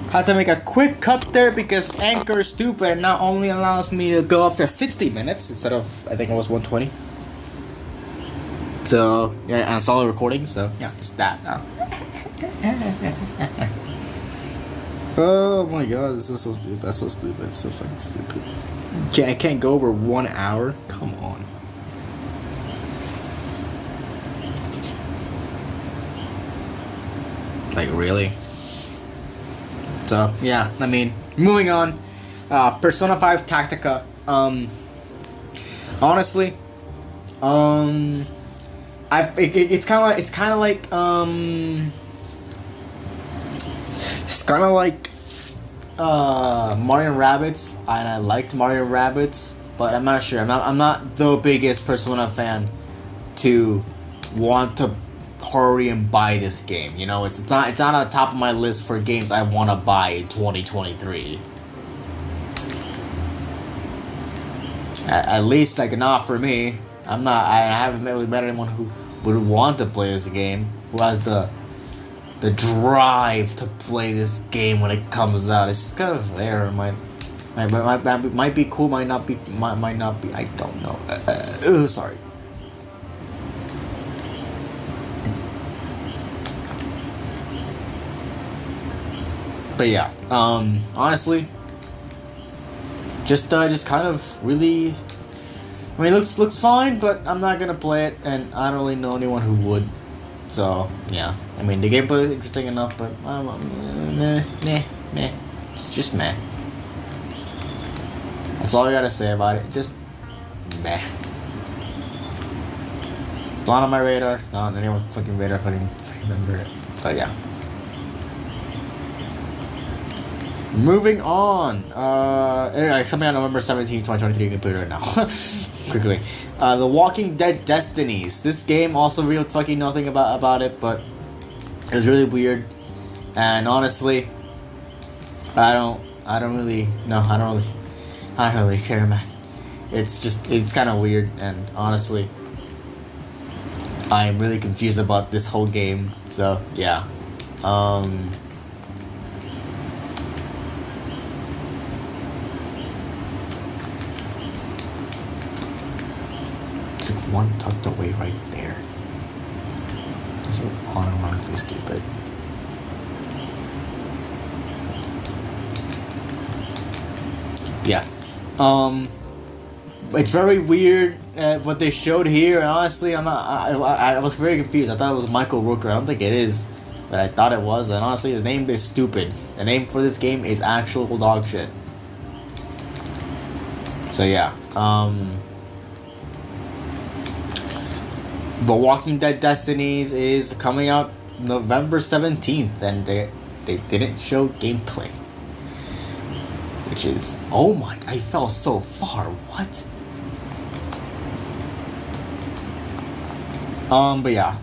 Had to make a quick cut there because Anchor is stupid and now only allows me to go up to 60 minutes instead of, I think it was 120. So yeah, and solid recording. So yeah, just that. Oh my god, this is so stupid. That's so stupid. It's so fucking stupid. I can't go over 1 hour. Come on. Like really? So yeah, I mean, moving on. Persona 5 Tactica. Honestly, it's kind of like Mario and Rabbids, and I liked Mario and Rabbids, but I'm not sure. I'm not the biggest Persona fan to want to hurry and buy this game. You know, it's not on the top of my list for games I want to buy in 2023. At least like not for me. I haven't really met anyone who would want to play this game, who has the drive to play this game when it comes out. It's just kind of there. It might be cool, might not be. I don't know. Sorry. But yeah, honestly, just kind of really. I mean, it looks fine, but I'm not gonna play it, and I don't really know anyone who would. So yeah, I mean, the gameplay is interesting enough, but meh. It's just meh. That's all I gotta say about it. Just meh. It's not on my radar. Not on anyone's fucking radar. Fucking remember it. So yeah. Moving on. Coming out November 17th, 2023. You can put it right now. Quickly. The Walking Dead Destinies. This game also real fucking nothing about it, but it was really weird. And honestly, I don't really care, man. It's kind of weird, and honestly, I'm really confused about this whole game. So yeah. One tucked away right there. This is automatically stupid. Yeah. It's very weird what they showed here. Honestly, I was very confused. I thought it was Michael Rooker. I don't think it is, but I thought it was. And honestly, the name is stupid. The name for this game is actual dog shit. So yeah. The Walking Dead Destinies is coming out November 17th, and they didn't show gameplay. Which is, oh my, I fell so far, what? But yeah,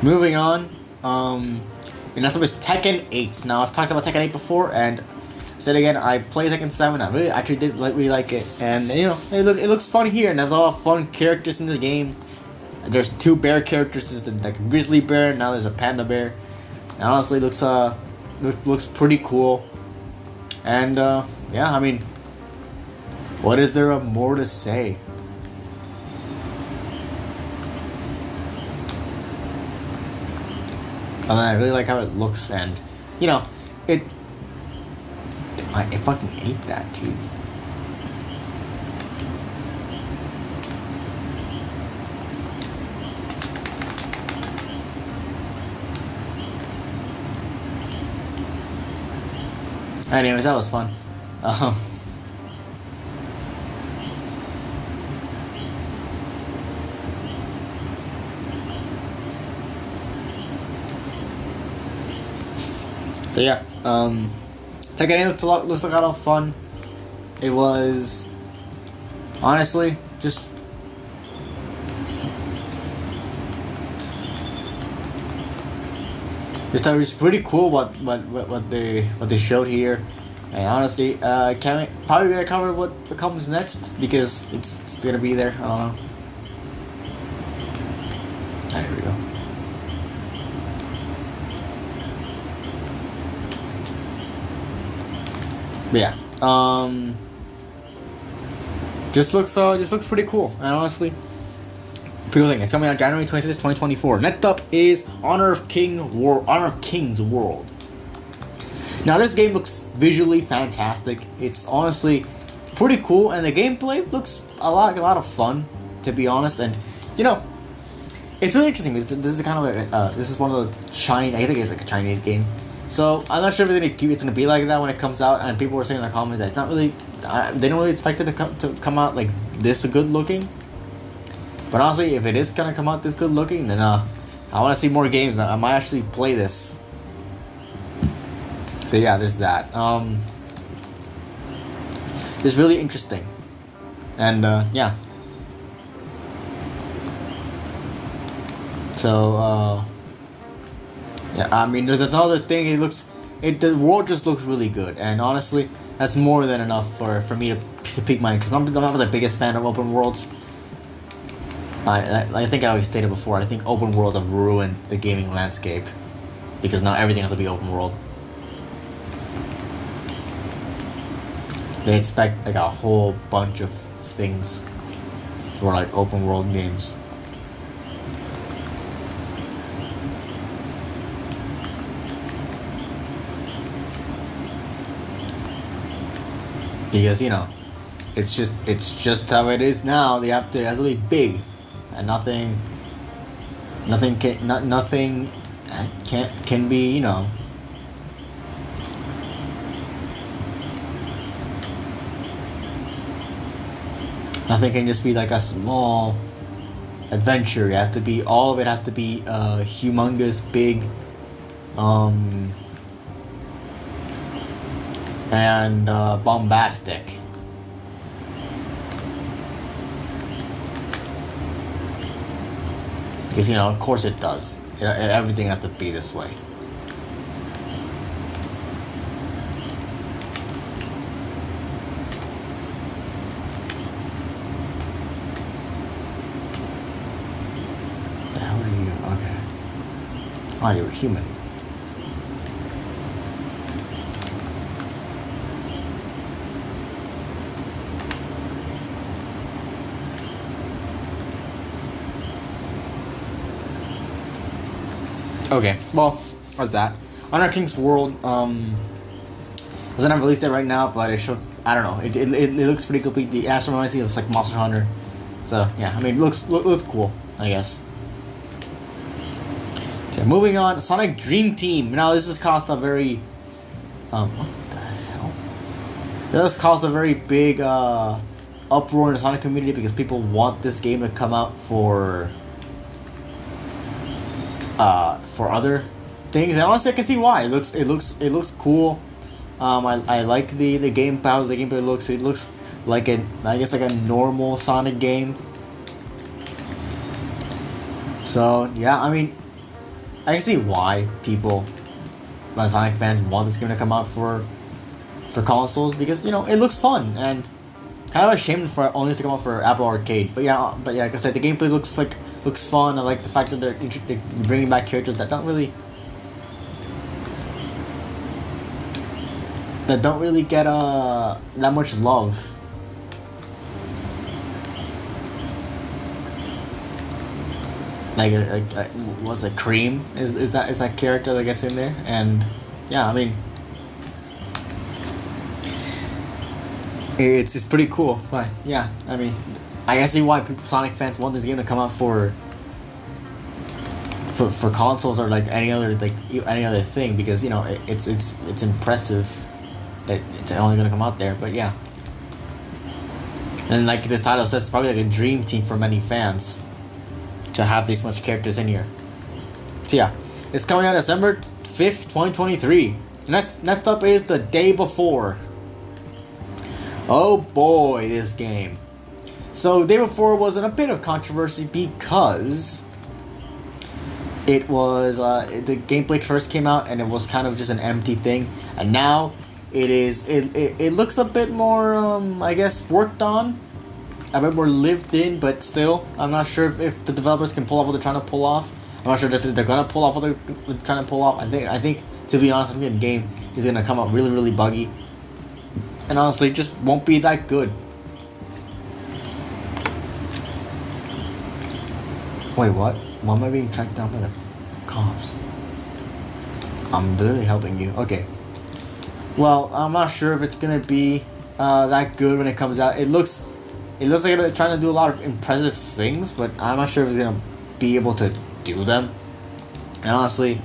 moving on, and next up is Tekken 8. Now, I've talked about Tekken 8 before, and said again, I played Tekken 7. I really actually did really like it, and you know, it looks fun here, and there's a lot of fun characters in the game. There's 2 bear characters, there's like a grizzly bear, now there's a panda bear. And honestly, looks pretty cool. And yeah, I mean, what is there more to say? And I really like how it looks, and you know, I fucking ate that, jeez. Anyways, that was fun. So yeah, Tekken 8 looks like a lot of fun. It was honestly just it was pretty cool what they showed here, and honestly, probably gonna cover what comes next because it's gonna be there. I don't know. There we go. But yeah, just looks pretty cool, and honestly, pretty cool thing. It's coming out January 26th, 2024. Next up is Honor of Kings World. Now this game looks visually fantastic. It's honestly pretty cool, and the gameplay looks a lot of fun, to be honest. And you know, it's really interesting. This is kind of like this is one of those I think it's like a Chinese game. So I'm not sure if it's gonna be like that when it comes out. And people were saying in the comments that it's not really. They don't really expect it to come out like this good looking. But honestly, if it is gonna come out this good looking, then I want to see more games. I might actually play this. So yeah, there's that. It's really interesting, and yeah. So yeah, I mean, there's another thing. The world just looks really good, and honestly, that's more than enough for me to pique my interest. I'm not the biggest fan of open worlds. I think I always stated before. I think open worlds have ruined the gaming landscape because now everything has to be open world. They expect like a whole bunch of things for like open world games. Because you know, it's just how it is now. They have to it has to be big, and nothing can be, you know. Nothing can just be like a small adventure. It has to be all of it has to be humongous, big, and bombastic. Because you know, of course it does. Everything has to be this way. The hell are you? Okay. Oh, you're a human. Okay, well, what's that? Honor of Kings World, doesn't have a release date right now, but it showed, I don't know, it looks pretty complete. The Astro Odyssey looks like Monster Hunter. So, yeah, I mean, looks cool, I guess. So, moving on, Sonic Dream Team. Now, this has caused a very, what the hell? This has caused a very big, uproar in the Sonic community because people want this game to come out for other things, and honestly I can see why. It looks cool. I like the gameplay. The gameplay looks like like a normal Sonic game. So yeah, I mean, I can see why Sonic fans want this game to come out for for consoles because it looks fun and kind of ashamed for only to come out for Apple Arcade. But yeah, like I said, the gameplay looks fun. I like the fact that they're bringing back characters that don't really get that much love. Like what's it? Cream is that character that gets in there, and yeah, I mean, it's pretty cool. But yeah, I mean, I can see why Sonic fans want this game to come out for consoles or like any other thing, because it's impressive that it's only gonna come out there. But yeah, and like this title says, it's probably like a dream team for many fans to have these much characters in here. So yeah, it's coming out December 5th, 2023. And next up is the day before. Oh boy, this game. So day before was in a bit of controversy because it was the gameplay first came out and it was kind of just an empty thing, and now it looks a bit more I guess worked on, a bit more lived in, but still, I'm not sure if the developers can pull off what they're trying to pull off. I'm not sure that they're gonna pull off what they're trying to pull off. I think to be honest, I think the game is gonna come out really, really buggy, and honestly, it just won't be that good. Wait, what? Why am I being tracked down by the cops? I'm literally helping you. Okay. Well, I'm not sure if it's gonna be that good when it comes out. It looks like they're trying to do a lot of impressive things, but I'm not sure if it's gonna be able to do them. And honestly,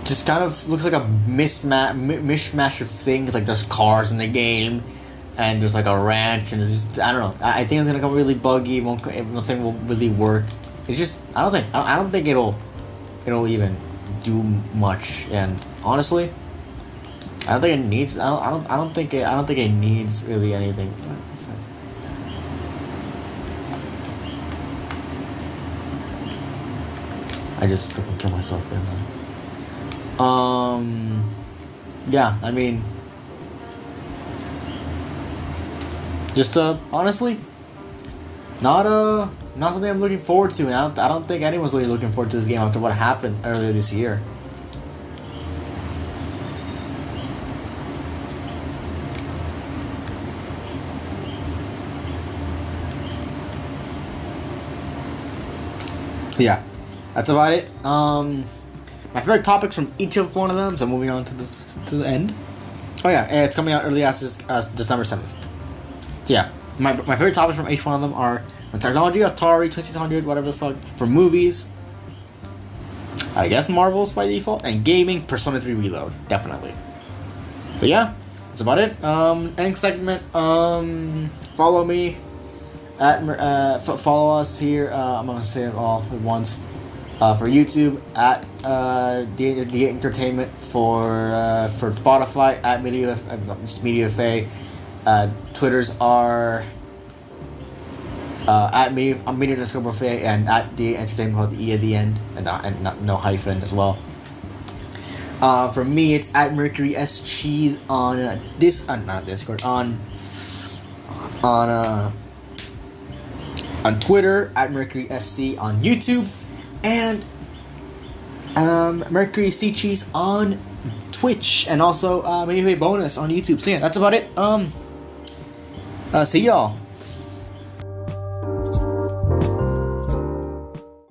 just kind of looks like a mishmash of things. Like there's cars in the game, and there's like a ranch, and it's just, I don't know. I think it's gonna come really buggy. Nothing will really work. It's just I don't think it'll even do much. And honestly, I don't think it needs. I don't think it needs really anything. I just freaking killed myself there, man. Yeah, I mean, just honestly, not something I'm looking forward to. And I don't think anyone's really looking forward to this game after what happened earlier this year. Yeah. That's about it. My favorite topics from each of one of them. So moving on to the end. Oh yeah, it's coming out early as December 7th. So yeah, my favorite topics from each one of them are from technology, Atari, 2600, whatever the fuck. For movies, I guess Marvel's by default, and gaming, Persona 3 Reload, definitely. So yeah, that's about it. End segment. Follow me at follow us here. I'm gonna say it all at once. For YouTube at the Entertainment, for Spotify at MediaFA. Twitters are at Media_Buffet and at the Entertainment with the E at the end and no hyphen as well. For me, it's at Mercury S Cheese on not Discord on Twitter, at Mercury SC on YouTube, and Mercury C Cheese on Twitch, and also Bonus on YouTube. So yeah, that's about it. See y'all.